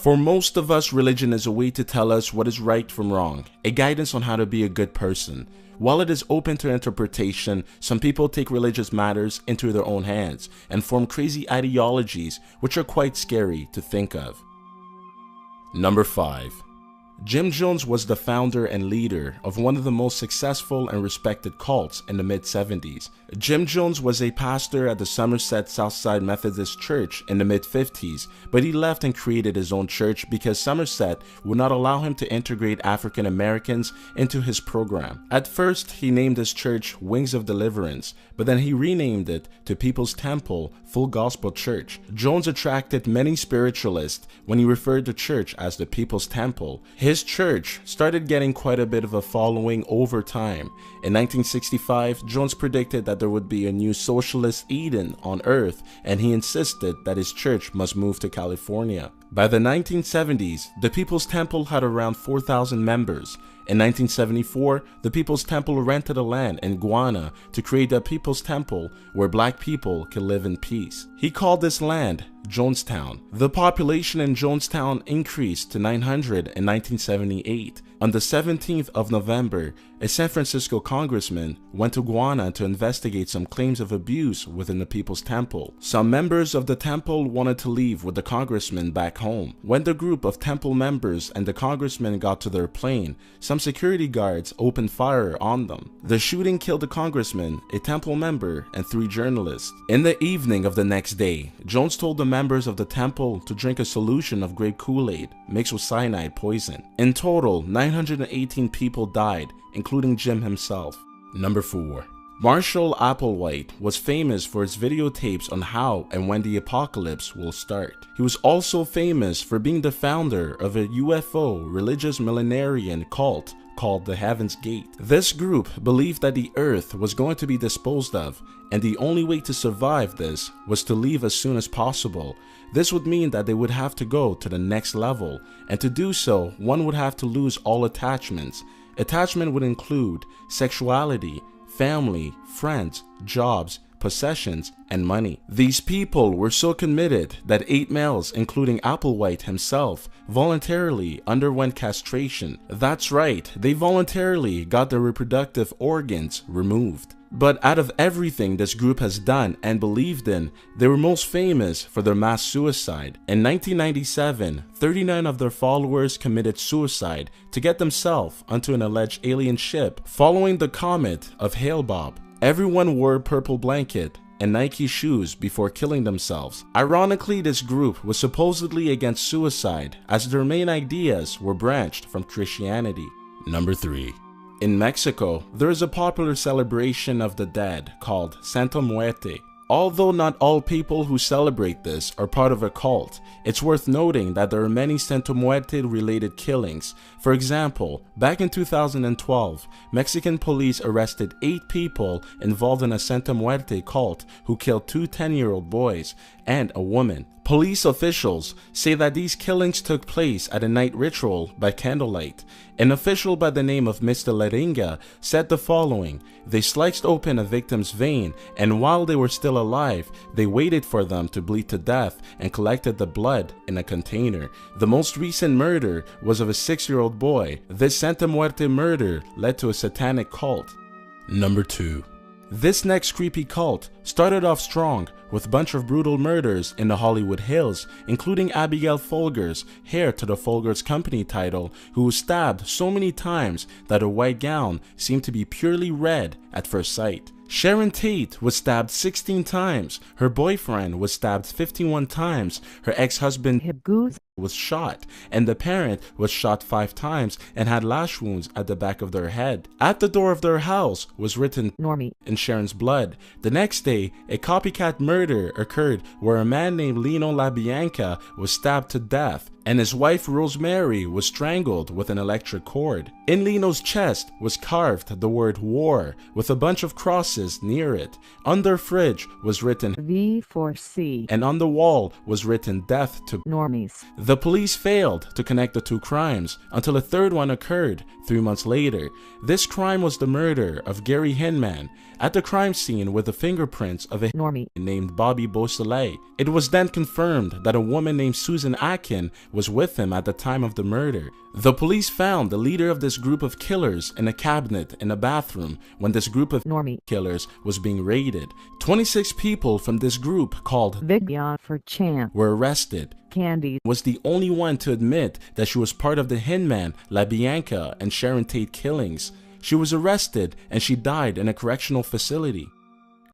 For most of us, religion is a way to tell us what is right from wrong, a guidance on how to be a good person. While it is open to interpretation, some people take religious matters into their own hands and form crazy ideologies which are quite scary to think of. Number 5. Jim Jones was the founder and leader of one of the most successful and respected cults in the mid-70s. Jim Jones was a pastor at the Somerset Southside Methodist Church in the mid-50s, but he left and created his own church because Somerset would not allow him to integrate African Americans into his program. At first, he named his church Wings of Deliverance, but then he renamed it to People's Temple Full Gospel Church. Jones attracted many spiritualists when he referred to church as the People's Temple. His church started getting quite a bit of a following over time. In 1965, Jones predicted that there would be a new socialist Eden on earth, and he insisted that his church must move to California. By the 1970s, the People's Temple had around 4,000 members. In 1974, the People's Temple rented a land in Guyana to create a People's Temple where black people could live in peace. He called this land Jonestown. The population in Jonestown increased to 900 in 1978. On the 17th of November, a San Francisco congressman went to Guyana to investigate some claims of abuse within the People's Temple. Some members of the temple wanted to leave with the congressman back home. When the group of temple members and the congressman got to their plane, some security guards opened fire on them. The shooting killed the congressman, a temple member, and 3 journalists. In the evening of the next day, Jones told the members of the temple to drink a solution of grape Kool-Aid mixed with cyanide poison. In total, 918 people died, including Jim himself. Number 4. Marshall Applewhite was famous for his videotapes on how and when the apocalypse will start. He was also famous for being the founder of a UFO religious millenarian cult called the Heaven's Gate. This group believed that the earth was going to be disposed of, and the only way to survive this was to leave as soon as possible. This would mean that they would have to go to the next level, and to do so, one would have to lose all attachments. Attachment would include sexuality, family, friends, jobs, possessions, and money. These people were so committed that 8 males, including Applewhite himself, voluntarily underwent castration. That's right, they voluntarily got their reproductive organs removed. But out of everything this group has done and believed in, they were most famous for their mass suicide. In 1997, 39 of their followers committed suicide to get themselves onto an alleged alien ship following the comet of Hale-Bopp. Everyone wore a purple blanket and Nike shoes before killing themselves. Ironically, this group was supposedly against suicide as their main ideas were branched from Christianity. Number 3. In Mexico, there is a popular celebration of the dead called Santa Muerte. Although not all people who celebrate this are part of a cult, it's worth noting that there are many Santa Muerte related killings. For example, back in 2012, Mexican police arrested 8 people involved in a Santa Muerte cult who killed 2 10-year-old boys and a woman. Police officials say that these killings took place at a night ritual by candlelight. An official by the name of Mr. Leringa said the following: "They sliced open a victim's vein, and while they were still alive, they waited for them to bleed to death and collected the blood in a container." The most recent murder was of a 6-year-old boy. This Santa Muerte murder led to a satanic cult. Number 2. This next creepy cult started off strong with a bunch of brutal murders in the Hollywood Hills, including Abigail Folgers, heir to the Folgers Company title, who was stabbed so many times that her white gown seemed to be purely red at first sight. Sharon Tate was stabbed 16 times, her boyfriend was stabbed 51 times, her ex-husband was shot, and the parent was shot 5 times and had lash wounds at the back of their head. At the door of their house was written "Normie" in Sharon's blood. The next day, a copycat murder occurred where a man named Lino LaBianca was stabbed to death, and his wife Rosemary was strangled with an electric cord. In Lino's chest was carved the word "war" with a bunch of crosses near it. On their fridge was written V4C, and on the wall was written "Death to Normies." The police failed to connect the 2 crimes until a third one occurred 3 months later. This crime was the murder of Gary Hinman. At the crime scene were the fingerprints of a normie named Bobby Beausoleil. It was then confirmed that a woman named Susan Akin was with him at the time of the murder. The police found the leader of this group of killers in a cabinet in a bathroom when this group of normie killers was being raided. 26 people from this group, called Vidya for Champ, were arrested. Candy was the only one to admit that she was part of the Hinman, LaBianca, and Sharon Tate killings. She was arrested and she died in a correctional facility.